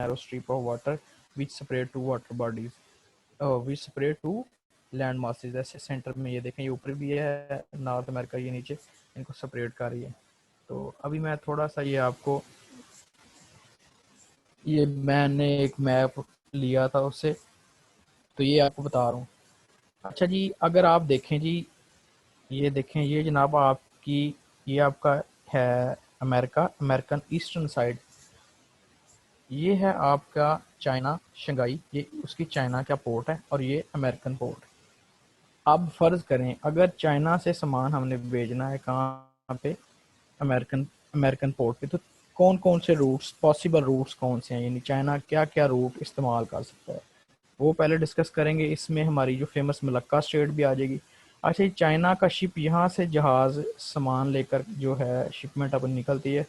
narrow strip of water which separate two water bodies, which separate two land masses. ऐसे centre में ये देखें, ये ऊपर भी है नॉर्थ अमेरिका, ये नीचे इनको सेपरेट कर रही है। तो अभी मैं थोड़ा सा ये आपको, ये मैंने एक मैप लिया था उससे, तो ये आपको बता रहा हूँ। अच्छा जी, अगर आप देखें जी, ये देखें, ये जनाब आपकी, ये आपका है अमेरिका, अमेरिकन ईस्टर्न साइड। ये है आपका चाइना, शंघाई, ये उसकी चाइना का पोर्ट है, और ये अमेरिकन पोर्ट। अब फर्ज करें अगर चाइना से सामान हमने भेजना है कहाँ पे, अमेरिकन अमेरिकन पोर्ट पे, तो कौन कौन से रूट्स, पॉसिबल रूट्स कौन से हैं, यानी चाइना क्या क्या रूट इस्तेमाल कर सकता है, वो पहले डिस्कस करेंगे। इसमें हमारी जो फेमस मलक्का स्ट्रेट भी आ जाएगी। अच्छा, चाइना का शिप यहाँ से जहाज़ सामान लेकर जो है शिपमेंट अपन निकलती है,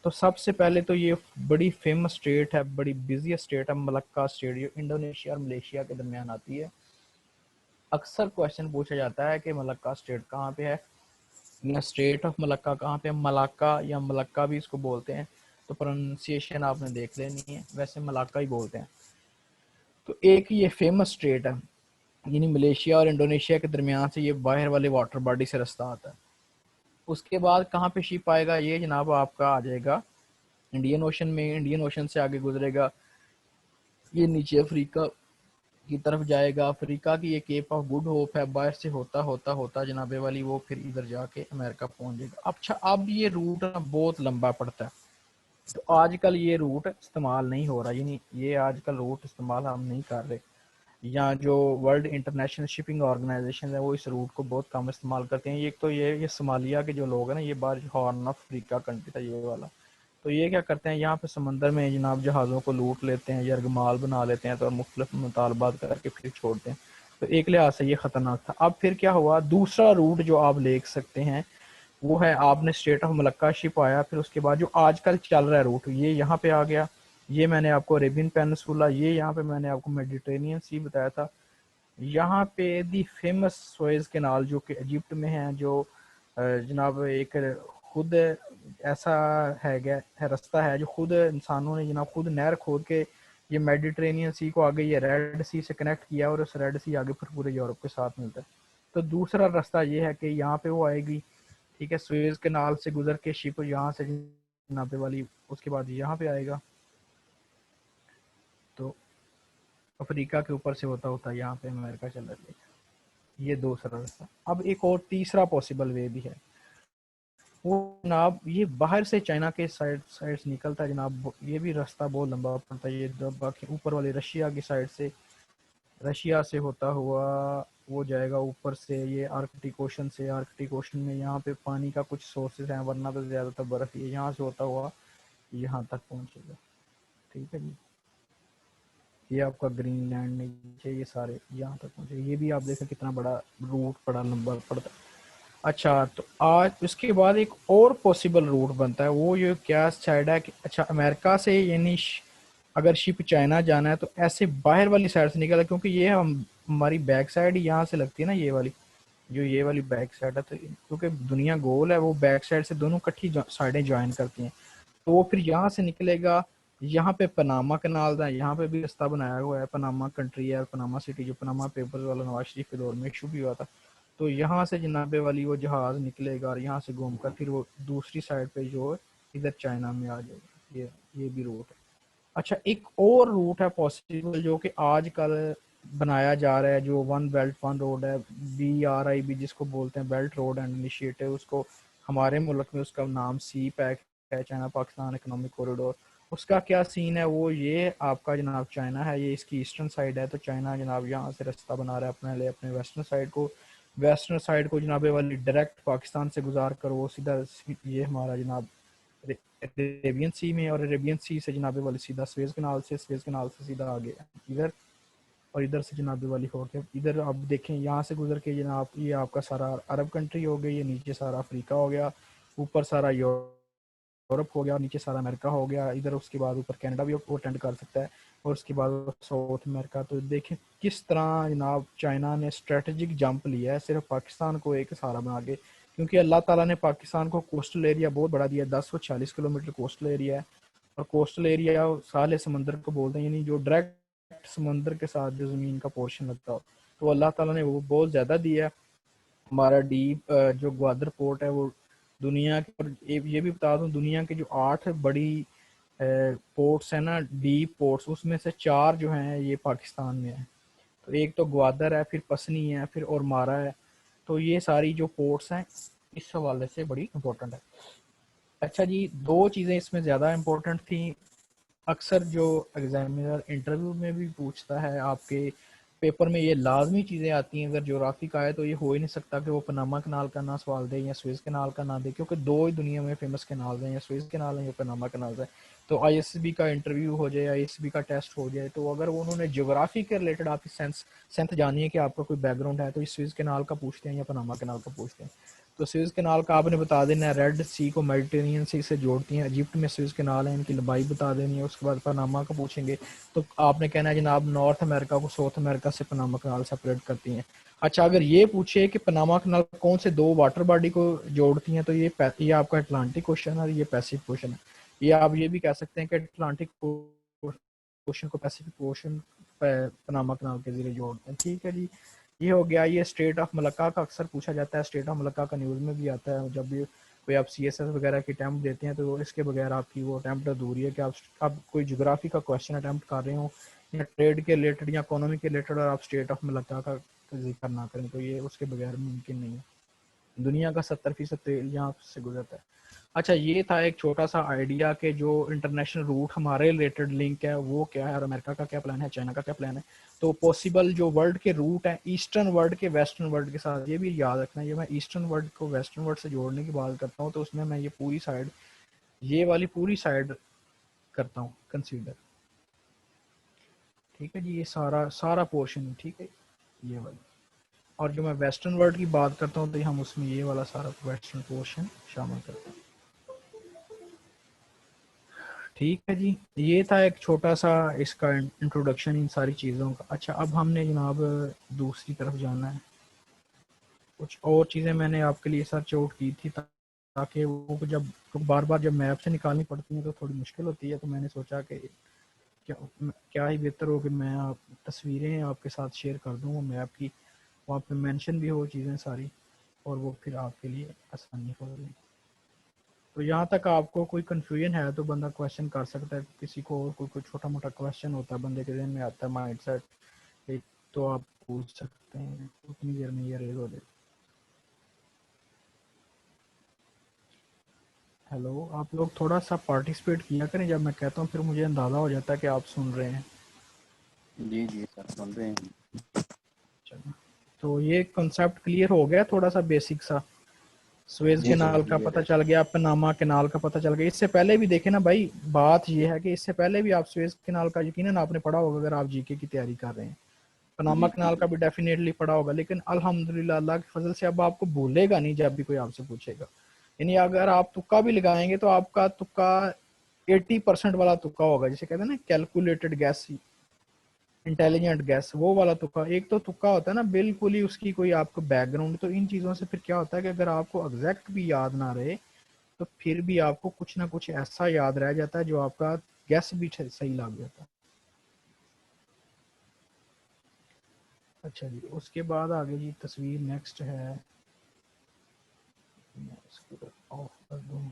तो सबसे पहले तो ये बड़ी फेमस स्टेट है, बड़ी बिजी स्टेट है मलक्का स्टेट, जो इंडोनेशिया और मलेशिया के दरमियान आती है। अक्सर क्वेश्चन पूछा जाता है कि मलक्का स्टेट कहाँ पे है, या स्टेट ऑफ मलक्का कहाँ पे है, मलाक्का या मलक्का भी इसको बोलते हैं, तो प्रोनाउंसिएशन आपने देख लेनी है, वैसे मलाक्का ही बोलते हैं। तो एक ये फेमस स्टेट है, यानी मलेशिया और इंडोनेशिया के दरमियान से ये बाहर वाले वाटर बॉडी से रास्ता आता है। उसके बाद कहाँ पे शिप आएगा, ये जनाब आपका आ जाएगा इंडियन ओशन में, इंडियन ओशन से आगे गुजरेगा, ये नीचे अफ्रीका की तरफ जाएगा। अफ्रीका की ये केप ऑफ गुड होप है, बाहर से होता होता होता जनाबे वाली वो फिर इधर जाके अमेरिका पहुंच जाएगा। अच्छा, अब ये रूट ना बहुत लंबा पड़ता है, तो आजकल ये रूट इस्तेमाल नहीं हो रहा, यानी ये आजकल रूट इस्तेमाल हम नहीं कर रहे। या जो वर्ल्ड इंटरनेशनल शिपिंग ऑर्गेनाइजेशन है वो इस रूट को बहुत कम इस्तेमाल करते हैं। एक तो ये सोमालिया के जो लोग हैं ना, ये बाहर हॉर्न ऑफ अफ्रीका कंट्री था ये वाला, तो ये क्या करते हैं, यहाँ पे समंदर में जनाब जहाज़ों को लूट लेते हैं, यरगमाल बना लेते हैं, तो मुख्तलिफ मुतालबात करके फिर छोड़ते हैं। तो एक लिहाज से ये ख़तरनाक था। अब फिर क्या हुआ, दूसरा रूट जो आप ले सकते हैं वो है, आपने स्टेट ऑफ मलक्का शिप आया, फिर उसके बाद जो आजकल चल रहा है रूट, ये यहाँ पे आ गया। ये मैंने आपको अरेबियन पेनिनसुला, ये यहाँ पे मैंने आपको मेडिटेरेनियन सी बताया था। यहाँ पे दी फेमस सुएज कैनाल जो कि इजिप्ट में है, जो जनाब एक खुद ऐसा है गया है, रास्ता है जो खुद इंसानों ने जनाब खुद नहर खोद के ये मेडिटेरेनियन सी को आगे ये रेड सी से कनेक्ट किया, और उस रेड सी आगे फिर पूरे यूरोप के साथ मिलता है। तो दूसरा रास्ता ये है कि यहाँ पे वो आएगी, ठीक है, सुएज कैनाल से गुजर के शिप यहाँ से जनाबे वाली उसके बाद यहाँ पे आएगा, तो अफ्रीका के ऊपर से होता होता यहाँ पे अमेरिका चला जाएगा। ये दूसरा रास्ता। अब एक और तीसरा पॉसिबल वे भी है, वो जनाब ये बाहर से चाइना के साइड से निकलता है जनाब, ये भी रास्ता बहुत लंबा पड़ता है। ये बाकी ऊपर वाले रशिया की साइड से, रशिया से होता हुआ वो जाएगा ऊपर से, ये आर्कटिक ओशन से, आर्कटिक ओशन में यहाँ पे पानी का कुछ सोर्सेज हैं, वरना तो ज़्यादातर बर्फ़ ही है, यहाँ से होता हुआ यहाँ तक पहुँचेगा। ठीक है जी, ये आपका ग्रीनलैंड नीचे ये सारे यहाँ तक पहुँचे, ये भी आप देखें कितना बड़ा रूट, बड़ा लंबा पड़ता है। अच्छा, तो आज उसके बाद एक और पॉसिबल रूट बनता है, वो ये क्या साइड है कि अच्छा अमेरिका से, यानी अगर शिप चाइना जाना है तो ऐसे बाहर वाली साइड से निकला, क्योंकि ये हम हमारी बैक साइड यहाँ से लगती है ना, ये वाली जो ये वाली बैक साइड है, तो क्योंकि दुनिया गोल है, वो बैक साइड से दोनों इकट्ठी साइडें ज्वाइन करती हैं, तो वो फिर यहाँ से निकलेगा। यहाँ पे पनामा कनाल था, यहाँ पे भी रास्ता बनाया हुआ है, पनामा कंट्री है, पनामा सिटी, जो पनामा पेपर्स वाला नवाज शरीफ के दौर में इशू भी हुआ था। तो यहाँ से जनाबे वाली वो जहाज़ निकलेगा, और यहाँ से घूमकर फिर वो दूसरी साइड पे जो इधर चाइना में आ जाएगा। ये भी रूट है। अच्छा, एक और रूट है पॉसिबल जो कि आजकल बनाया जा रहा है, जो वन बेल्ट वन रोड है, BRIB जिसको बोलते हैं, बेल्ट रोड एंड इनिशिएटिव, उसको हमारे मुल्क में उसका नाम सी पैक है, चाइना पाकिस्तान इकोनॉमिक कॉरिडोर। उसका क्या सीन है, वो ये आपका जनाब चाइना है, ये इसकी ईस्टर्न साइड है, तो चाइना जनाब यहाँ से रास्ता बना रहा है अपने लिए, अपने वेस्टर्न साइड को जनाबे वाली डायरेक्ट पाकिस्तान से गुजार कर वो सीधा ये हमारा जनाब अरेबियन सी में, और अरेबियन सी से जनाबे वाली सीधा स्वेज कनाल से, स्वेज कनाल से सीधा आगे इधर, और इधर से जनाबे वाली हो गया इधर। आप देखें यहाँ से गुजर के जनाब ये आपका सारा अरब कंट्री हो गई, ये नीचे सारा अफ्रीका हो गया, ऊपर सारा यूरोप हो गया, नीचे सारा अमेरिका हो गया इधर, उसके बाद ऊपर कनाडा भी वो अटेंड कर सकता है, और उसके बाद साउथ अमेरिका। तो देखें किस तरह जनाब चाइना ने स्ट्रेटजिक जंप लिया है सिर्फ पाकिस्तान को एक सहारा बना के, क्योंकि अल्लाह ताला ने पाकिस्तान को कोस्टल एरिया बहुत बड़ा दिया है, 1040 किलोमीटर कोस्टल एरिया है, और कोस्टल एरिया साले समंदर को बोलते हैं, यानी जो डायरेक्ट समंदर के साथ जो ज़मीन का पोर्शन लगता हो, तो अल्लाह ताला ने वो बहुत ज़्यादा दिया। हमारा डीप जो ग्वादर पोर्ट है वो दुनिया के, और ये भी बता दूं, दुनिया की जो 8 बड़ी पोर्ट्स हैं ना, डीप पोर्ट्स, उसमें से 4 जो हैं ये पाकिस्तान में है। तो एक तो ग्वादर है, फिर पसनी है, फिर और मारा है। तो ये सारी जो पोर्ट्स हैं इस हवाले से बड़ी इंपॉर्टेंट है। अच्छा जी, 2 चीज़ें इसमें ज़्यादा इंपॉर्टेंट थी। अक्सर जो एग्जामिनर इंटरव्यू में भी पूछता है, आपके पेपर में ये लाजमी चीज़ें आती हैं, अगर ज्योग्राफी का है तो ये हो ही नहीं सकता कि वो पनामा कनाल का ना सवाल दे या स्वेज कनाल का ना दे, क्योंकि 2 ही दुनिया में फेमस कनाल हैं, या स्वेज कनाल है या पनामा कनाल है। तो आईएसबी का इंटरव्यू हो जाए, आईएसबी का टेस्ट हो जाए, तो अगर उन्होंने ज्योग्राफी के रिलेटेड आपकी सेंथ जानी है कि आपका कोई बैकग्राउंड है, तो इस स्वेज कनाल का पूछते हैं या पनामा कनाल का पूछते हैं। तो स्वेज कनाल का आपने बता देना है, रेड सी को मेडिटेरियन सी से जोड़ती हैं, इजिप्ट में स्वेज कनाल है, इनकी लंबाई बता देनी है। उसके बाद पनामा का पूछेंगे तो आपने कहना है जनाब नॉर्थ अमेरिका को साउथ अमेरिका से पनामा कनाल सेपरेट करती हैं। अच्छा, अगर ये पूछे कि पनामा कनाल कौन से 2 वाटर बॉडी को जोड़ती हैं, तो ये आपका अटलांटिक ओशन है और ये पैसिफिक ओशन है। ये आप ये भी कह सकते हैं कि अटलांटिक ओशन को पैसिफिक ओशन पनामा कनाल के जरिए जोड़ते हैं। ठीक है जी, ये हो गया। ये स्टेट ऑफ मलक्का का अक्सर पूछा जाता है, स्टेट ऑफ मलक्का का न्यूज़ में भी आता है। जब भी कोई आप CSS वगैरह की अटैम्प्ट देते हैं तो इसके बगैर आपकी वो अटैम्प्ट अधूरी है, कि आप कोई ज्योग्राफी का क्वेश्चन अटैम्प्ट कर रहे हो या ट्रेड के रिलेटेड या इकोनॉमी के रिलेटेड, और आप स्टेट ऑफ मलक्का का जिक्र ना करें, तो ये उसके बगैर मुमकिन नहीं है। दुनिया का 70% तेल यहाँ से गुजरता है। अच्छा, ये था एक छोटा सा आइडिया कि जो इंटरनेशनल रूट हमारे रिलेटेड लिंक है वो क्या है, और अमेरिका का क्या प्लान है, चाइना का क्या प्लान है। तो पॉसिबल जो वर्ल्ड के रूट हैं ईस्टर्न वर्ल्ड के वेस्टर्न वर्ल्ड के साथ, ये भी याद रखना, ये मैं ईस्टर्न वर्ल्ड को वेस्टर्न वर्ल्ड से जोड़ने की बात करता हूँ, तो उसमें मैं ये पूरी साइड, ये वाली पूरी साइड करता हूँ कंसीडर। ठीक है जी, ये सारा सारा पोर्शन, ठीक है, ये वाला। और जो मैं वेस्टर्न वर्ल्ड की बात करता हूँ तो हम उसमें ये वाला सारा वेस्टर्न पोर्शन शामिल करते हैं। ठीक है जी, ये था एक छोटा सा इसका इंट्रोडक्शन इन सारी चीज़ों का। अच्छा, अब हमने जनाब दूसरी तरफ जाना है। कुछ और चीज़ें मैंने आपके लिए सर्च आउट की थी, ताकि वो जब बार बार जब मैप से निकालनी पड़ती है तो थोड़ी मुश्किल होती है। तो मैंने सोचा कि क्या क्या ही बेहतर हो कि मैं आप तस्वीरें आपके साथ शेयर कर दूँ वो मैप की, वहाँ पे मेंशन भी हो चीज़ें सारी, और वो फिर आपके लिए आसानी हो जाए। तो यहाँ तक आपको कोई कन्फ्यूजन है तो बंदा क्वेश्चन कर सकता है, किसी को और कोई छोटा मोटा क्वेश्चन होता है बंदे के जहन में आता है माइंड सेट, तो आप पूछ सकते हैं, उतनी देर में ये रेज हो जाए। हेलो, आप लोग थोड़ा सा पार्टिसिपेट किया करें, जब मैं कहता हूँ फिर मुझे अंदाज़ा हो जाता है कि आप सुन रहे हैं। जी जी सर, सुन रहे हैं। चलो, तो ये कॉन्सेप्ट क्लियर हो गया थोड़ा सा बेसिक सा। स्वेज जी सर, कैनाल का क्लियर पता है। चल गया, पनामा कैनाल का पता चल गया। इससे पहले भी देखे ना भाई, बात ये है कि इससे पहले भी आप स्वेज कैनाल का यकीनन आपने पढ़ा होगा अगर आप जीके की तैयारी कर रहे हैं। पनामा जी जी कैनाल का जी। भी डेफिनेटली पढ़ा होगा, लेकिन अल्हम्दुलिल्लाह अल्लाह की फजल से अब आपको भूलेगा नहीं जब भी कोई आपसे पूछेगा। यानी अगर आप तुक्का भी लगाएंगे तो आपका तुक्का 80% वाला तुक्का होगा, जिसे कहते हैं ना कैलकुलेटेड गैस, इंटेलिजेंट गैस, वो वाला तुक्का। एक तो तुक्का होता है ना बिल्कुल ही उसकी कोई आपको बैकग्राउंड। तो इन चीज़ों से फिर क्या होता है कि अगर आपको एग्जैक्ट भी याद ना रहे तो फिर भी आपको कुछ ना कुछ ऐसा याद रह जाता है जो आपका गैस भी सही लग जाता है। अच्छा जी, उसके बाद आगे जी तस्वीर नेक्स्ट है, मैं इसको ऑफ कर दूं।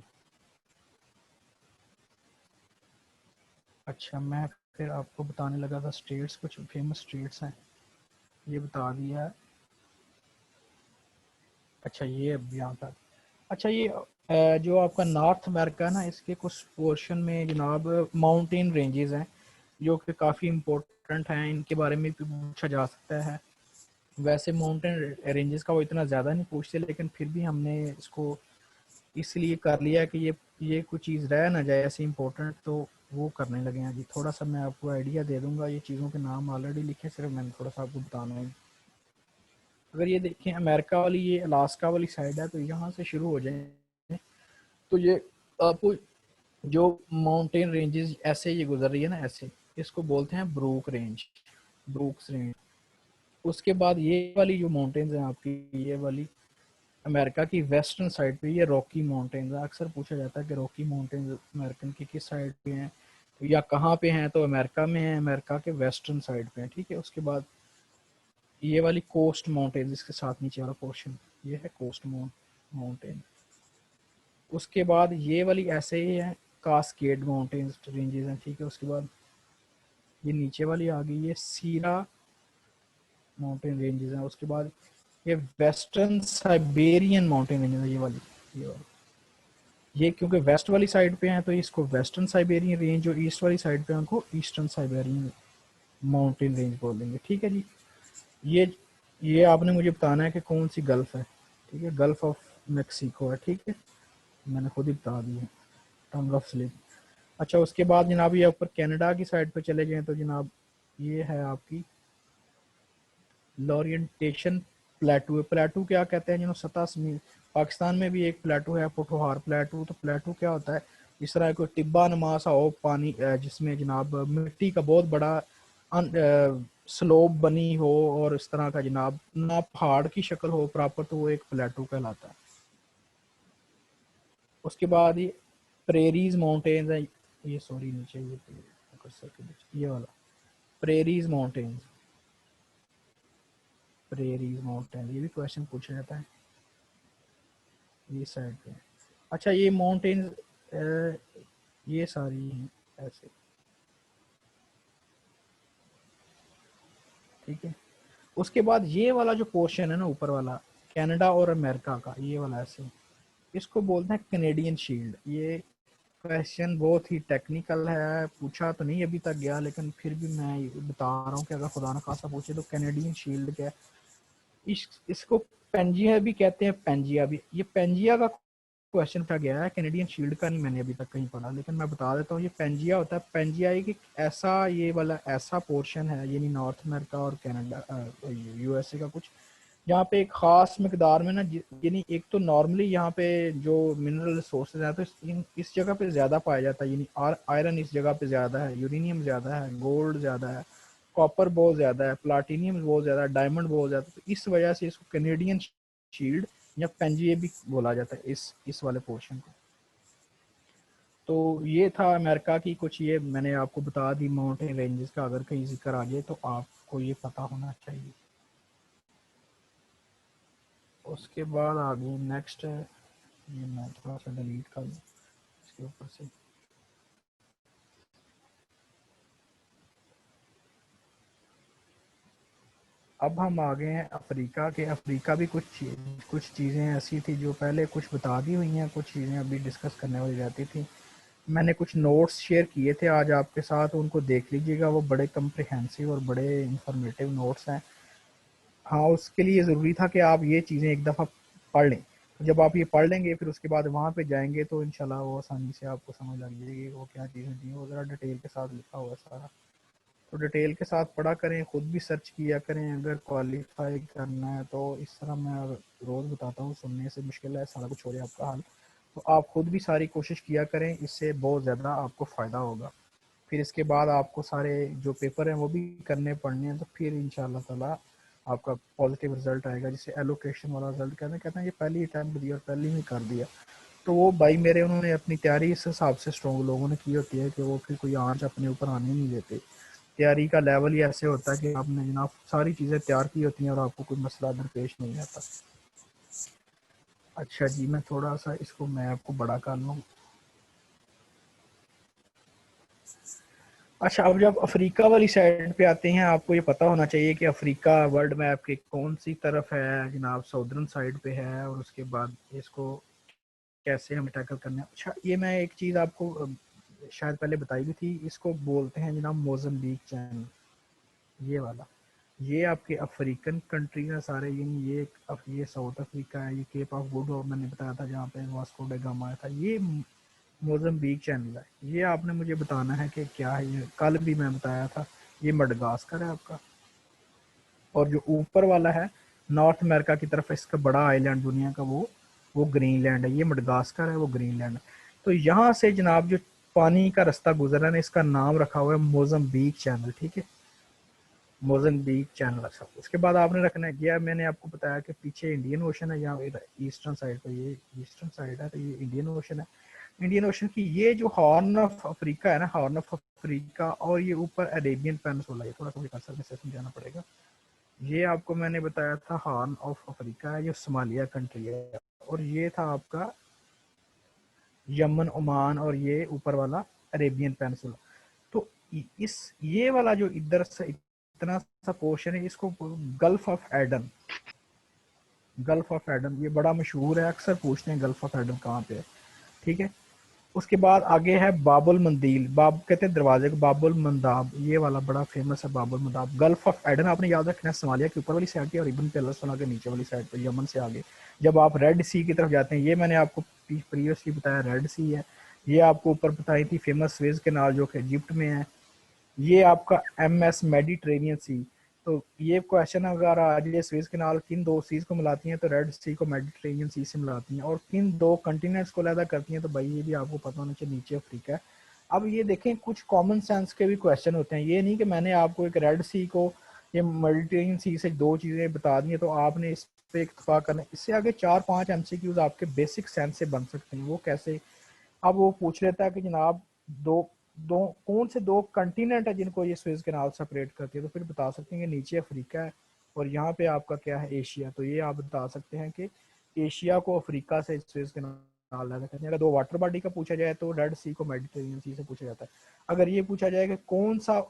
अच्छा, मैं फिर आपको बताने लगा था स्टेट्स, कुछ फेमस स्टेट्स हैं, ये बता दिया है। अच्छा, ये अब यहाँ तक। अच्छा, ये जो आपका नॉर्थ अमेरिका है ना, इसके कुछ पोर्शन में जनाब माउंटेन रेंजेस हैं जो कि काफ़ी इम्पोर्टेंट हैं, इनके बारे में भी पूछा जा सकता है। वैसे माउंटेन रेंजेस का वो इतना ज़्यादा नहीं पूछते, लेकिन फिर भी हमने इसको इसलिए कर लिया कि ये कुछ चीज़ रह ना जाए ऐसी इम्पोर्टेंट, तो वो करने लगे हैं जी। थोड़ा सा मैं आपको आइडिया दे दूंगा, ये चीज़ों के नाम ऑलरेडी लिखे, सिर्फ मैंने थोड़ा सा आपको बताना है। अगर ये देखें अमेरिका वाली, ये अलास्का वाली साइड है, तो यहाँ से शुरू हो जाए तो ये आपको जो माउंटेन रेंजेस ऐसे ये गुजर रही है ना, ऐसे, इसको बोलते हैं ब्रूक रेंज, ब्रूक्स रेंज। उसके बाद ये वाली जो माउंटेन्स हैं आपकी, ये वाली, अमेरिका की वेस्टर्न साइड पे ये रॉकी माउंटेन्स, अक्सर पूछा जाता है कि रॉकी माउंटेन्स अमेरिकन की किस साइड पे हैं, तो या कहाँ पे हैं, तो अमेरिका में है, अमेरिका के वेस्टर्न साइड पे है, ठीक है। उसके बाद ये वाली कोस्ट माउंटेन्स, इसके साथ नीचे वाला पोर्शन, ये है कोस्ट माउंटेन। उसके बाद ये वाली ऐसे ही है, कास्केड माउंटेन्स रेंजेस हैं, ठीक है। उसके बाद ये नीचे वाली आ गई, ये सीरा माउंटेन रेंजेस हैं। उसके बाद ये वेस्टर्न साइबेरियन माउंटेन रेंजेस है, ये वाली ये क्योंकि वेस्ट वाली साइड पे हैं तो इसको वेस्टर्न साइबेरियन रेंज, जो ईस्ट वाली साइड पे हैं उनको ईस्टर्न साइबेरियन माउंटेन रेंज बोलेंगे, ठीक है जी। ये ये आपने मुझे बताना है कि कौन सी गल्फ है, ठीक है। गल्फ ऑफ मेक्सिको है, ठीक है, मैंने खुद ही बता दिया, टर्म ऑफ स्लिप। अच्छा, उसके बाद जनाब ये ऊपर कनाडा की साइड पे चले जाएं तो जनाब ये है आपकी लॉरियंटेशन प्लेटू। प्लेटू क्या कहते हैं जिन्होंने सतह समीप, पाकिस्तान में भी एक प्लेटू है पोठोहार प्लेटू। तो प्लेटू क्या होता है, इस तरह कोई टिब्बा नुमा सा हो पानी, जिसमें जनाब मिट्टी का बहुत बड़ा स्लोप बनी हो और इस तरह का जनाब ना पहाड़ की शक्ल हो प्रॉपर, तो वो एक प्लेटू कहलाता है। उसके बाद ये प्रेरीज माउंटेन्स है, ये सॉरी नीचे ये वाला प्रेरीज माउंटेन्स, प्रेरीज माउंटेन, ये भी क्वेश्चन पूछा जाता है ये साइड पे। अच्छा, ये माउंटेन्स ये सारी हैं ऐसे, ठीक है। उसके बाद ये वाला जो पोर्शन है ना ऊपर वाला, कनाडा और अमेरिका का, ये वाला ऐसे, इसको बोलते हैं कैनेडियन शील्ड। ये क्वेश्चन बहुत ही टेक्निकल है, पूछा तो नहीं अभी तक गया, लेकिन फिर भी मैं बता रहा हूँ कि अगर खुदा न खासा पूछे तो कैनेडियन शील्ड क्या है। इसको पेंजिया भी कहते हैं, पेंजिया भी, ये पेंजिया का क्वेश्चन उठा गया है, कैनेडियन शील्ड का नहीं मैंने अभी तक कहीं पढ़ा, लेकिन मैं बता देता हूँ। ये पेंजिया होता है, पेंजिया एक ऐसा, ये वाला ऐसा पोर्शन है, यानी नॉर्थ अमेरिका और कनाडा यूएसए का कुछ, जहाँ पे एक खास मकदार में ना, यानी एक तो नॉर्मली यहाँ पे जो मिनरल रिसोर्सेज है तो इस जगह पे ज़्यादा पाया जाता है, यानी आयरन इस जगह पे ज़्यादा है, यूरेनियम ज़्यादा है, गोल्ड ज़्यादा है, कॉपर बहुत ज़्यादा है, प्लाटीनियम बहुत ज़्यादा है, डायमंड बहुत ज़्यादा है। तो इस वजह से इसको कैनेडियन शील्ड या पेंजिए भी बोला जाता है इस वाले पोर्शन को। तो ये था अमेरिका की कुछ, ये मैंने आपको बता दी माउंटेन रेंजेस का, अगर कहीं जिक्र आ जाए तो आपको ये पता होना चाहिए। उसके बाद आ गई नेक्स्ट है, ये मैं थोड़ा सा डिलीट कर दूँ इसके ऊपर से। अब हम आ गए हैं अफ्रीका के। अफ्रीका भी कुछ चीज़ें ऐसी थी जो पहले कुछ बता दी हुई हैं, कुछ चीज़ें अभी डिस्कस करने वाली रहती थी। मैंने कुछ नोट्स शेयर किए थे आज आपके साथ, उनको देख लीजिएगा, वो बड़े कम्प्रिहेंसिव और बड़े इंफॉर्मेटिव नोट्स हैं। हाँ, उसके लिए ज़रूरी था कि आप ये चीज़ें एक दफ़ा पढ़ लें। तो जब आप ये पढ़ लेंगे फिर उसके बाद वहाँ पे जाएंगे तो इंशाल्लाह वो आसानी से आपको समझ लग जाएगी वो क्या चीज़ें थी, वो ज़रा डिटेल के साथ लिखा हुआ है सारा। तो डिटेल के साथ पढ़ा करें, खुद भी सर्च किया करें, अगर क्वालिफाई करना है तो। इस तरह मैं रोज़ बताता हूँ, सुनने से मुश्किल है, सारा कुछ हो रहा है आपका हाल। तो आप खुद भी सारी कोशिश किया करें, इससे बहुत ज़्यादा आपको फ़ायदा होगा। फिर इसके बाद आपको सारे जो पेपर हैं वो भी करने पड़ने हैं, तो फिर इंशाल्लाह ताला आपका पॉजिटिव रिजल्ट आएगा, जिसे एलोकेशन वाला रिजल्ट कहते हैं ये पहली अटैम्प्ट दी और पहली में कर दिया। तो वो भाई मेरे, उन्होंने अपनी तैयारी इस हिसाब से स्ट्रॉन्ग लोगों ने की होती है कि वो फिर कोई आंच अपने ऊपर आने नहीं देते। तैयारी का लेवल ही ऐसे होता है कि आपने जनाब सारी चीज़ें तैयार की होती हैं और आपको कोई मसला दरपेश नहीं आता। अच्छा जी, मैं थोड़ा सा इसको मैं आपको बड़ा कर लूँ। अच्छा, अब जब अफ्रीका वाली साइड पे आते हैं, आपको ये पता होना चाहिए कि अफ्रीका वर्ल्ड मैप के कौन सी तरफ है जनाब, साउदर्न साइड पे है, और उसके बाद इसको कैसे हमें टैकल करना है। अच्छा, ये मैं एक चीज़ आपको शायद पहले बताई भी थी, इसको बोलते हैं जनाब मोज़म्बिक चैनल, ये वाला। ये आपके अफ्रीकन कंट्री है सारे, ये साउथ अफ्रीका है, ये केप ऑफ गुड होप मैंने बताया था जहाँ पे वास्को ड गामा आया था, ये मोज़म्बिक चैनल है। ये आपने मुझे बताना है कि क्या है, ये कल भी मैं बताया था। ये मडगास्कर है आपका, और जो ऊपर वाला है नॉर्थ अमेरिका की तरफ इसका बड़ा आइलैंड दुनिया का, वो ग्रीनलैंड है। ये मडगास्कर है, वो ग्रीनलैंड है। तो यहाँ से जनाब जो पानी का रास्ता गुजरा है, इसका नाम रखा हुआ है मोज़म्बिक चैनल, ठीक है। Mozambique channel. अच्छा, उसके बाद आपने रखना है, यह मैंने आपको बताया कि पीछे इंडियन ओशन है, यहाँ ईस्टर्न साइड पर, ये ईस्टर्न साइड है तो ये इंडियन ओशन है। इंडियन ओशन की ये जो हॉर्न ऑफ अफ्रीका है ना, हॉर्न ऑफ अफ्रीका, और ये ऊपर अरेबियन पेनिनसुला, ये थोड़ा सा कर्सर में से समझाना पड़ेगा। ये आपको मैंने बताया था हॉर्न ऑफ अफ्रीका है, ये सोमालिया कंट्री है, और ये था आपका यमन, ओमान, और ये ऊपर वाला अरेबियन पेनिनसुला। तो इस ये वाला जो इधर से इतना सा पोर्शन है, इसको gulf of Aden, gulf of Aden, ये बड़ा मशहूर है, अक्सर पूछते हैं गल्फ ऑफ एडन कहाँ पे है। ठीक है, उसके बाद आगे है बाबुल मंदील, बाब कहते हैं दरवाजे को, बाबुल मंदाब, ये वाला बड़ा फेमस है बाबुल मंदाब। गल्फ ऑफ एडन आपने याद रखना है, सोमालिया के ऊपर वाली साइड पे, और इब्न पेलसुला के नीचे वाली साइड पे, यमन से आगे जब आप रेड सी की तरफ जाते हैं। ये मैंने आपको प्रीवियसली बताया रेड सी है। ये आपको ऊपर बताई थी फेमस स्वेज कैनाल जो कि इजिप्ट में है। ये आपका MS मेडिटेरेनियन सी। तो ये क्वेश्चन अगर आ जाए, स्वेज कैनाल किन दो सीज को मिलाती हैं, तो रेड सी को मेडिटेरेनियन सी से मिलाती हैं, और किन दो कंटिनेंट्स को अलग करती हैं, तो भाई ये भी आपको पता होना चाहिए, नीचे अफ्रीका है। अब ये देखें, कुछ कॉमन सेंस के भी क्वेश्चन होते हैं, ये नहीं कि मैंने आपको एक रेड सी को ये मेडिटेरेनियन सी से दो चीज़ें बता दी हैं तो आपने इस पर इत्तेफाक करना है। इससे आगे 4-5 MCQs आपके बेसिक सेंस से बन सकते हैं। वो कैसे? अब वो पूछ लेता है कि जनाब दो दो कौन से दो कंटिनेंट है जिनको ये स्वेज कैनाल सेपरेट करती है, तो फिर बता सकते हैं कि नीचे अफ्रीका है और यहाँ पे आपका क्या है, एशिया। तो ये आप बता सकते हैं कि एशिया को अफ्रीका से स्वेज कैनाल अलग करते हैं। अगर दो वाटर बॉडी का पूछा जाए तो रेड सी को मेडिटेरियन सी से पूछा जाता है। अगर ये पूछा जाए कि कौन सा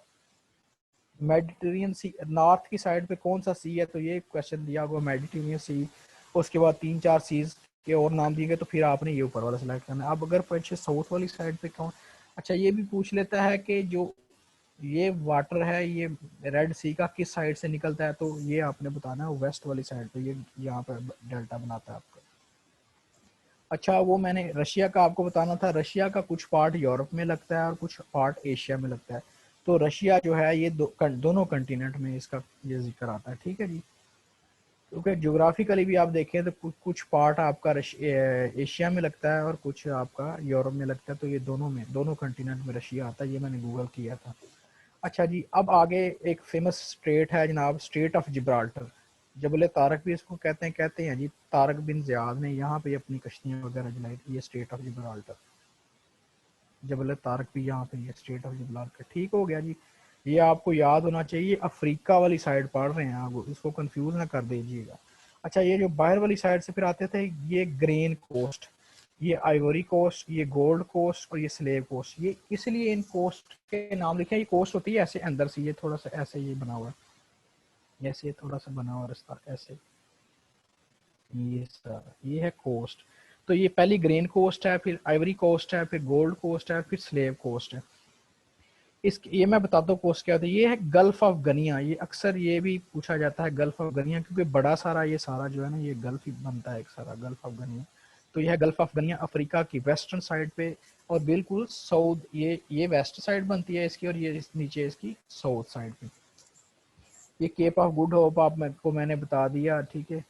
मेडिटेरियन सी नॉर्थ की साइड पे कौन सा सी है, तो ये क्वेश्चन दिया हुआ मेडिटेरियन सी, उसके बाद 3-4 सीज के और नाम दिए गए, तो फिर आपने ये ऊपर वाला सेलेक्ट करना है। अब अगर पीछे साउथ वाली साइड पे कौन, अच्छा ये भी पूछ लेता है कि जो ये वाटर है ये रेड सी का किस साइड से निकलता है, तो ये आपने बताना है वेस्ट वाली साइड पे, ये यहाँ पर डेल्टा बनाता है आपका। अच्छा, वो मैंने रशिया का आपको बताना था, रशिया का कुछ पार्ट यूरोप में लगता है और कुछ पार्ट एशिया में लगता है। तो रशिया जो है ये दोनों कंटिनेंट में इसका ये जिक्र आता है। ठीक है जी, क्योंकि ज्योग्राफिकली भी आप देखें तो कुछ पार्ट आपका एशिया में लगता है और कुछ आपका यूरोप में लगता है, तो ये दोनों में, दोनों कंटिनेंट में रशिया आता है, ये मैंने गूगल किया था। अच्छा जी, अब आगे एक फेमस स्टेट है जनाब, स्टेट ऑफ जिब्राल्टर। जबल तारक भी इसको कहते हैं जी, तारक बिन ज़ियाद ने यहाँ पे अपनी कश्तियाँ वगैरह जलाई थी, ये स्टेट ऑफ जिब्राल्टर। जबल तारक भी यहाँ पे, ये स्टेट ऑफ जिब्राल्टर। ठीक हो गया जी, ये आपको याद होना चाहिए। अफ्रीका वाली साइड पढ़ रहे हैं आप, इसको कंफ्यूज ना कर दीजिएगा। अच्छा, ये जो बाहर वाली साइड से फिर आते थे, ये ग्रेन कोस्ट, ये आइवरी कोस्ट, ये गोल्ड कोस्ट, और ये स्लेव कोस्ट। ये इसलिए इन कोस्ट के नाम लिखे हैं, ये कोस्ट होती है ऐसे अंदर से, ये थोड़ा सा ऐसे ये बना हुआ है, ऐसे थोड़ा सा बना हुआ रास्ता ऐसे, ये सर ये है कोस्ट। तो ये पहली ग्रेन कोस्ट है, फिर आइवरी कोस्ट है, फिर गोल्ड कोस्ट है, फिर स्लेव कोस्ट है। इस ये मैं बताता हूँ कोस्ट क्या होता है। ये है गल्फ ऑफ गनिया, ये अक्सर ये भी पूछा जाता है गल्फ ऑफ गनिया, क्योंकि बड़ा सारा ये सारा जो है ना, ये गल्फ ही बनता है एक सारा, गल्फ ऑफ गनिया। तो यह है गल्फ ऑफ गनिया, अफ्रीका की वेस्टर्न साइड पे, और बिल्कुल साउथ, ये वेस्ट साइड बनती है इसकी, और ये नीचे इसकी साउथ साइड पे। ये केप ऑफ गुड होप आप को मैंने बता दिया। ठीक है,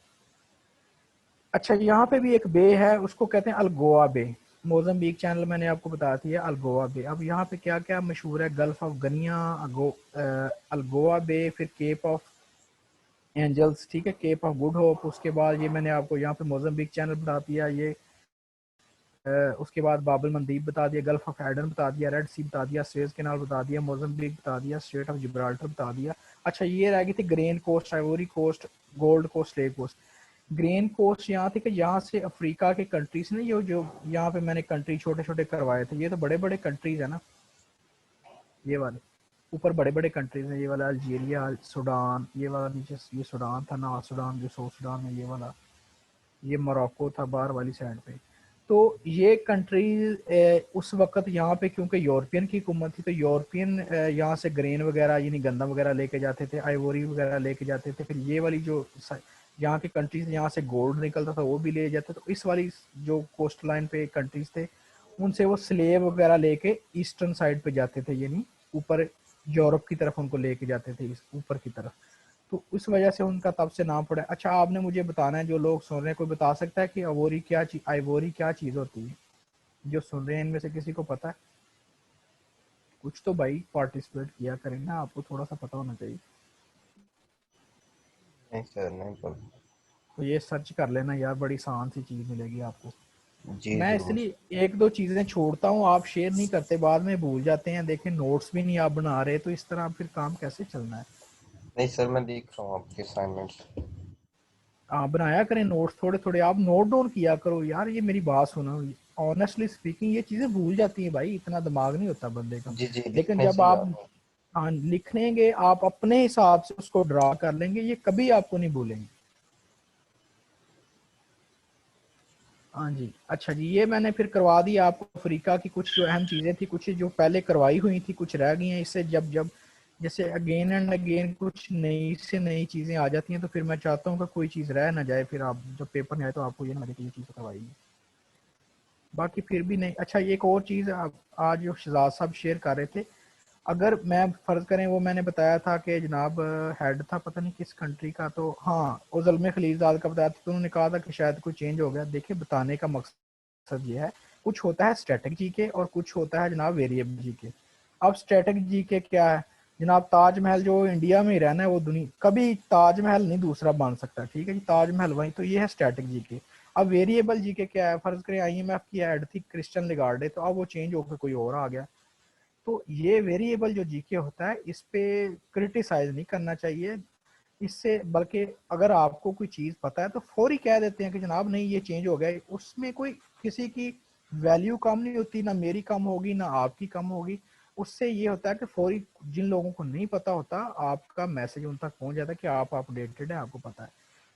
अच्छा यहाँ पे भी एक बे है, उसको कहते हैं अलगोआ बे। मोज़म्बिक चैनल मैंने आपको बता दिया अलगोआ बे। अब यहाँ पे क्या क्या मशहूर है, गल्फ ऑफ गनिया, अलगोआ बे, फिर केप ऑफ एंजल्स, ठीक है, केप ऑफ गुड होप। उसके बाद ये मैंने आपको यहाँ पे मोज़म्बिक चैनल बता दिया, ये उसके बाद बाबल मंदीब बता दिया, गल्फ ऑफ एडन बता दिया, रेड सी बता दिया, स्वेज कैनाल बता दिया, मोज़म्बिक बता दिया, स्ट्रेट ऑफ जिब्राल्टर बता दिया। अच्छा, ये रह गई थी grain coast, ivory coast, gold coast, slave coast. Grain coast यहाँ थे कि यहाँ से अफ्रीका के कंट्रीज ने, ये जो यहाँ पे मैंने कंट्री छोटे छोटे करवाए थे, ये तो बड़े बड़े कंट्रीज है ना, ये वाले ऊपर बड़े बड़े कंट्रीज हैं, ये वाला अल्जीरिया, सूडान, ये वाला नीचे ये सूडान था, नॉर्थ सूडान जो साउथ सूडान है, ये वाला, ये मोरक्को था बाहर वाली साइड पे। तो ये कंट्रीज उस वक्त यहाँ पे क्योंकि यूरोपियन की हुकूमत थी, तो यूरोपियन यहाँ से ग्रेन वगैरह यानी गंदम वगैरह लेके जाते थे, आइवरी वगैरह लेके जाते थे। फिर ये वाली जो यहाँ की कंट्रीज, यहाँ से गोल्ड निकलता था, वो भी ले जाते। तो इस वाली जो कोस्ट लाइन पे कंट्रीज थे, उनसे वो स्लेव वगैरह लेके ईस्टर्न साइड पे जाते थे, यानी ऊपर यूरोप की तरफ उनको लेके जाते थे, इस ऊपर की तरफ। तो उस वजह से उनका तब से नाम पड़ा। अच्छा, आपने मुझे बताना है, जो लोग सुन रहे हैं, कोई बता सकता है कि आइवोरी क्या चीज़ होती है? जो सुन रहे हैं इनमें से किसी को पता है? कुछ तो भाई पार्टिसिपेट किया करें ना, आपको थोड़ा सा पता होना चाहिए। नहीं सर, नहीं पर। तो ये सर्च कर लेना यार, बड़ी आसान सी चीज़ मिलेगी आपको। जी मैं जरूर। इसलिए एक दो चीज़ें छोड़ता हूँ, आप शेयर नहीं करते, बाद में भूल जाते हैं। देखें नोट्स भी नहीं आप बना रहे, तो इस तरह फिर काम कैसे चलना है। नहीं सर, मैं देख रहा हूँ आपके असाइनमेंट्स। आप बनाया करें नोट्स थोड़े थोड़े, आप नोट डाउन किया करो यार। ये मेरी बात सुनो, ऑनेस्टली स्पीकिंग ये चीज़ें भूल जाती हैं भाई, इतना दिमाग नहीं होता बंदे का। जी जी, लेकिन लिखने जब से आप याद है। लिखेंगे, आप अपने हिसाब से उसको ड्रा कर लेंगे, ये कभी आपको नहीं भूलेंगे। हाँ जी, अच्छा जी, ये मैंने फिर करवा दी आपको अफ्रीका की कुछ जो अहम चीज़ें थी, कुछ जो पहले करवाई हुई थी, कुछ रह गई हैं। इससे जब जब जैसे अगेन एंड अगेन कुछ नई से नई चीज़ें आ जाती हैं, तो फिर मैं चाहता हूँ कि कोई चीज़ रह ना जाए, फिर आप जब पेपर में आए तो आपको ये ना लगे कि ये चीज़ करवाई है। बाकी फिर भी नहीं। अच्छा, ये एक और चीज़ आप आज जो शहजाद साहब शेयर कर रहे थे, अगर मैं फ़र्ज़ करें, वो मैंने बताया था कि जनाब हेड था पता नहीं किस कंट्री का, तो हाँ वो ज़ुल्म खलीलज़ाद का बताया था, तो उन्होंने कहा था कि शायद कोई चेंज हो गया। देखिए बताने का मकसद ये है, कुछ होता है स्टैटिक जी के और कुछ होता है जनाब वेरिएबल जी के। अब स्टैटिक जी के क्या है जनाब, ताजमहल जो इंडिया में ही रहना है, वो दुनिया कभी ताजमहल नहीं दूसरा बन सकता, ठीक है जी, ताजमहल वहीं, तो ये है स्टैटिक जी के। अब वेरिएबल जी के क्या है, फ़र्ज़ करें IMF की ऐड थी क्रिश्चियन लिगार्डे, तो अब वो चेंज होकर कोई और आ गया। तो ये वेरिएबल जो जीके होता है, इस पे क्रिटिसाइज नहीं करना चाहिए इससे, बल्कि अगर आपको कोई चीज़ पता है तो फौरी कह देते हैं कि जनाब नहीं ये चेंज हो गया। उसमें कोई किसी की वैल्यू कम नहीं होती, ना मेरी कम होगी ना आपकी कम होगी। उससे ये होता है कि फौरी जिन लोगों को नहीं पता होता, आपका मैसेज उन तक पहुंच जाता है कि आप अपडेटेड हैं, आपको पता है।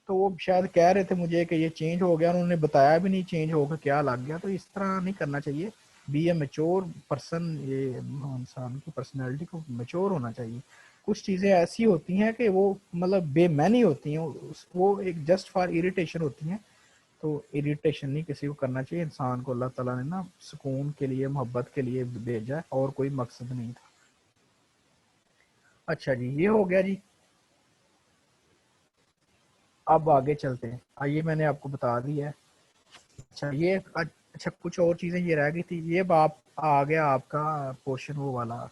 तो वो शायद कह रहे थे मुझे कि ये चेंज हो गया, उन्होंने बताया भी नहीं चेंज होकर क्या लग गया। तो इस तरह नहीं करना चाहिए। बी ए मेच्योर पर्सन, ये इंसान की पर्सनैलिटी को मेच्योर होना चाहिए। कुछ चीज़ें ऐसी होती हैं कि वो मतलब बेमैनी होती हैं, वो एक जस्ट फॉर इरिटेशन होती हैं। तो इरिटेशन नहीं किसी को करना चाहिए। इंसान को अल्लाह ताला ने ना सुकून के लिए, मोहब्बत के लिए भेजा है, और कोई मकसद नहीं था। अच्छा जी, ये हो गया जी। अब आगे चलते हैं, आइए मैंने आपको बता दिया है। अच्छा ये अच्छा कुछ और चीज़ें ये रह गई थी, ये बाप आ गया आपका पोर्शन वो वाला।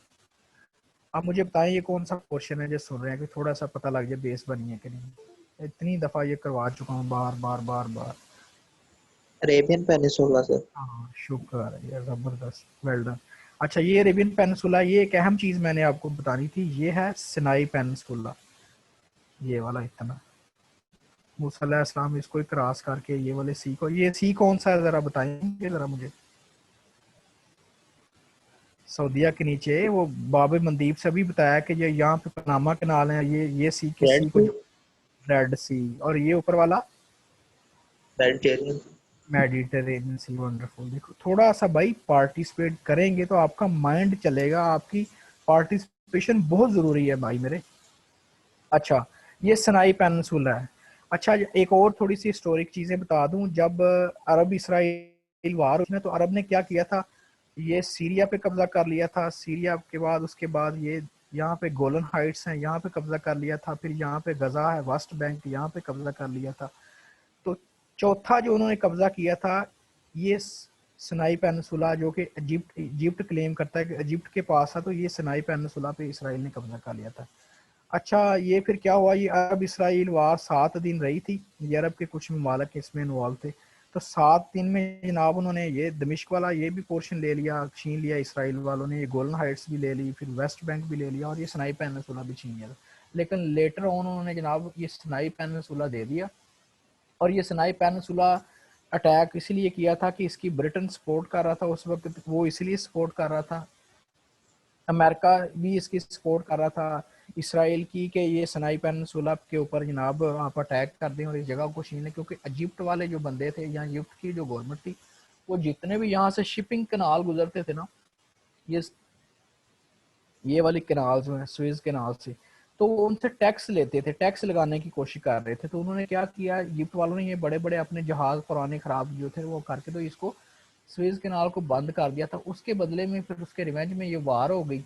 आप मुझे बताएं ये कौन सा पोर्शन है जो सुन रहे हैं, कि थोड़ा सा पता लग जाए बेस बनी है कि नहीं। इतनी दफ़ा ये करवा चुका हूँ, बार बार बार बार। Arabian peninsula sir. हाँ शुक्र है यार, ज़बरदस्त, वेल डन। अच्छा ये अरेबियन पेनिनसुला, ये एक अहम चीज़ मैंने आपको बतानी थी, ये है सिनाई पेनिनसुला, ये वाला इतना। मूसा अलैहिस्सलाम इसको ही क्रॉस करके ये वाले सी को, ये सी कौन सा है ज़रा बताएंगे ज़रा मुझे। सऊदीया के नीचे वो बाब मंदीप से भी बताया कि ये यहाँ पे पनामा कनाल है, ये सी के रेड सी को सी। जो रेड सी, और ये ऊपर वाला मेडिटेरियन। मेडिटेरेनियन सी। वंडरफुल। देखो थोड़ा सा भाई पार्टिसिपेट करेंगे तो आपका माइंड चलेगा, आपकी पार्टिसिपेशन बहुत ज़रूरी है भाई मेरे। अच्छा ये सनाई पेनिनसुला है। अच्छा एक और थोड़ी सी हिस्टोरिक चीज़ें बता दूं, जब अरब इसराइल वार हुई ना, तो अरब ने क्या किया था, ये सीरिया पे कब्जा कर लिया था। सीरिया के बाद उसके बाद ये यहाँ पे गोलन हाइट्स हैं, यहाँ पे कब्जा कर लिया था। फिर यहाँ पे गजा है, वेस्ट बैंक, यहाँ पे कब्जा कर लिया था। तो चौथा जो उन्होंने कब्जा किया था, ये सनाई पेनिनसुला, जो कि इजिप्ट इजिप्ट क्लेम करता है कि इजिप्ट के पास था, तो ये सनाई पेनिनसुला पे इसराइल ने कब्जा कर लिया था। अच्छा ये फिर क्या हुआ, ये अरब इसराइल वार 7 दिन रही थी। ये अरब के कुछ ममालिक इसमें इन्वॉल्व थे। तो 7 दिन में जनाब उन्होंने ये दमिश्क वाला ये भी पोर्शन ले लिया, छीन लिया इसराइल वालों ने। ये गोलन हाइट्स भी ले ली, फिर वेस्ट बैंक भी ले लिया, और ये सनाई पेनिनसुला भी छीन लिया था। लेकिन लेटर ऑन उन्होंने जनाब ये सनाई पेनिनसुला दे दिया। और ये सनाई पेनिनसुला अटैक इसलिए किया था कि इसकी ब्रिटेन सपोर्ट कर रहा था उस वक्त, वो इसलिए सपोर्ट कर रहा था, अमेरिका भी इसकी सपोर्ट कर रहा था इसराइल की, कि ये सनाई पेनिनसुला के ऊपर जनाब आप अटैक कर दें और इस जगह को छीन लें। क्योंकि इजिप्ट वाले जो बंदे थे, या इजिप्ट की जो गवर्नमेंट थी, वो जितने भी यहाँ से शिपिंग कनाल गुजरते थे ना, ये ये वाली कनाल जो है स्वेज कनाल से, तो वो उनसे टैक्स लेते थे, टैक्स लगाने की कोशिश कर रहे थे। तो उन्होंने क्या किया, इजिप्ट वालों ने ये बड़े बड़े अपने जहाज पुराने खराब जो थे वो करके तो इसको स्वेज कनाल को बंद कर दिया था। उसके बदले में फिर उसके रिवेंज में ये वार हो गई,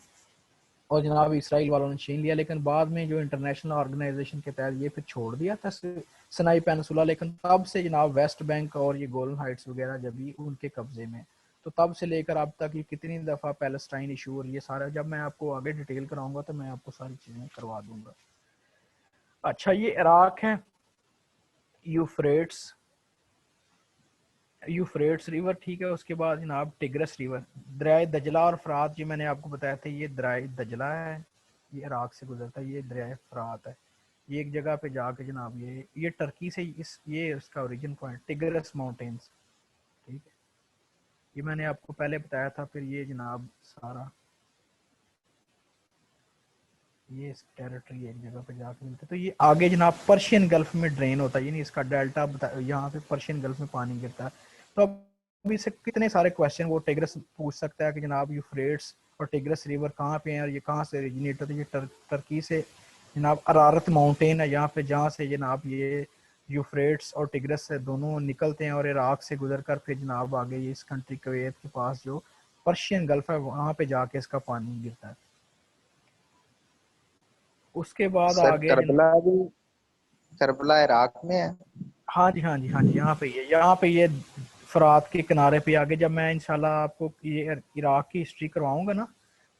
और जनाब इसराइल वालों ने छीन लिया। लेकिन बाद में जो इंटरनेशनल ऑर्गेनाइजेशन के तहत ये फिर छोड़ दिया था सनाई पेनिनसुला। लेकिन तब से जनाब वेस्ट बैंक और ये गोलन हाइट्स वगैरह जब भी उनके कब्जे में, तो तब से लेकर अब तक ये कितनी दफ़ा पैलेस्टाइन इशू, और ये सारा जब मैं आपको आगे डिटेल कराऊंगा तो मैं आपको सारी चीज़ें करवा दूंगा। अच्छा, ये इराक है, यूफ्रेट्स यूफ्रेट्स रिवर, ठीक है। उसके बाद जनाब टिग्रस रिवर, दरिया दजला और फरात, जी मैंने आपको बताया था, ये दरिया दजला है, ये इराक से गुजरता है, ये दरिया फरात है। ये एक जगह पे जाके जनाब ये टर्की से ये उसका ओरिजिन पॉइंट टिग्रस माउंटेन्स, ठीक है। ये मैंने आपको पहले बताया था। फिर ये जनाब सारा ये टेरिटरी एक जगह पे जाके मिलता है। तो ये आगे जनाब पर्शियन गल्फ में ड्रेन होता है, यानी इसका डेल्टा यहाँ पे पर्शियन गल्फ में पानी गिरता है। तो अब इससे कितने सारे क्वेश्चन वो टिग्रस पूछ सकता है कि जनाब यूफ्रेट्स और टिग्रस रिवर कहाँ पे हैं और ये कहाँ से ओरिजिनेट होते हैं। ये टर्की से जनाब अरारत माउंटेन है यहाँ पे, जहाँ से जनाब ये यूफ्रेट्स और टिग्रस से दोनों निकलते हैं और इराक से गुजर कर फिर जनाब आगे ये इस कंट्री कुवैत के पास जो पर्शियन गल्फ है वहाँ पे जाके इसका पानी गिरता है। उसके बाद सर आगे करबला इराक में है। हाँ जी, हाँ जी, हाँ जी, यहाँ पे ये फरात के किनारे पे आगे, जब मैं इंशाल्लाह आपको ये इराक की हिस्ट्री करवाऊंगा ना,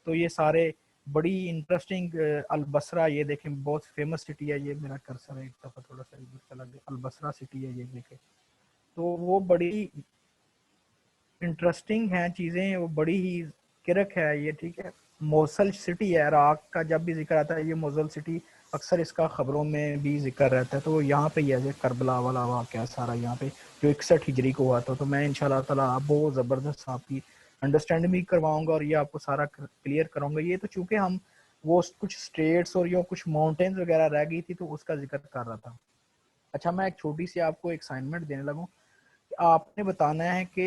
तो ये सारे बड़ी इंटरेस्टिंग अलबसरा, ये देखें बहुत फेमस सिटी है, ये मेरा कर्सर है एक दफ़ा थोड़ा सा इधर चला गया, अलबसरा सिटी है ये देखें। तो वो बड़ी इंटरेस्टिंग हैं चीज़ें, वो बड़ी ही किरक है ये, ठीक है। मोसल सिटी है इराक का, जब भी जिक्र आता है ये मोसल सिटी अक्सर इसका खबरों में भी जिक्र रहता है। तो यहाँ पे ये करबला वाला वाक़या सारा यहाँ पे जो 61 हिजरी को हुआ था। तो मैं इंशाल्लाह ताला आप बहुत ज़बरदस्त आपकी अंडरस्टैंडिंग भी करवाऊंगा और ये आपको सारा क्लियर कराऊंगा। ये तो चूँकि हम वो कुछ स्टेट्स और या कुछ माउंटेन्स वगैरह रह गई थी तो उसका जिक्र कर रहा था। अच्छा, मैं एक छोटी सी आपको एक असाइनमेंट देने लगूँ। आपने बताना है कि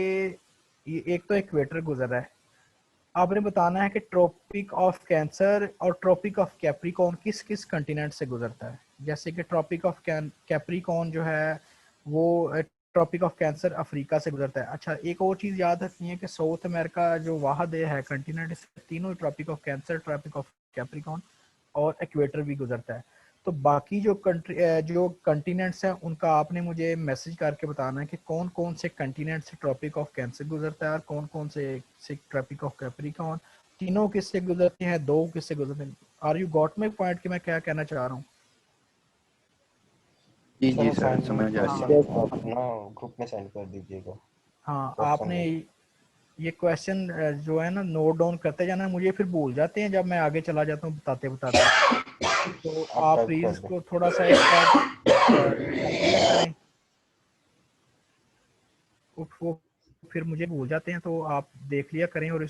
ये एक तो इक्वेटर गुजर रहा है, आपने बताना है कि ट्रॉपिक ऑफ कैंसर और ट्रॉपिक ऑफ कैप्रिकॉर्न किस किस कंटिनेंट से गुजरता है। जैसे कि ट्रॉपिक ऑफ कैप्रिकॉर्न जो है वो ट्रॉपिक ऑफ कैंसर अफ्रीका से गुजरता है। अच्छा, एक और चीज़ याद रखनी है कि साउथ अमेरिका जो वाहद है कंटिनेंट, इससे तीनों tropic of cancer, tropic of capricorn और इक्वेटर भी गुजरता है। तो बाकी जो कंटिनेंट्स हैं उनका आपने मुझे मैसेज करके बताना है कि कौन कौन से कंटिनेंट से ट्रॉपिक ऑफ कैंसर गुजरता है और कौन कौन से ट्रॉपिक ऑफ कैप्रिकॉर्न, तीनों किससे गुजरते हैं, दो किससे गुजरते हैं। Are you got my point कि मैं क्या कहना चाह रहा हूँ? जी सर जी सर, असाइनमेंट समझ आ को गया। सर आप ना ग्रुप में सेंड कर दीजिएगा हाँ, क्वेश्चन आपने में। ये क्वेश्चन जो है ना नोट डाउन करते जाना, मुझे फिर भूल जाते हैं जब मैं आगे चला जाता हूँ बताते बताते। तो आप आप टाइप प्लीज़ कर दें। इसको थोड़ा सा एक बार कर लिया करें, वो फिर मुझे भूल जाते हैं, तो आप देख लिया करें और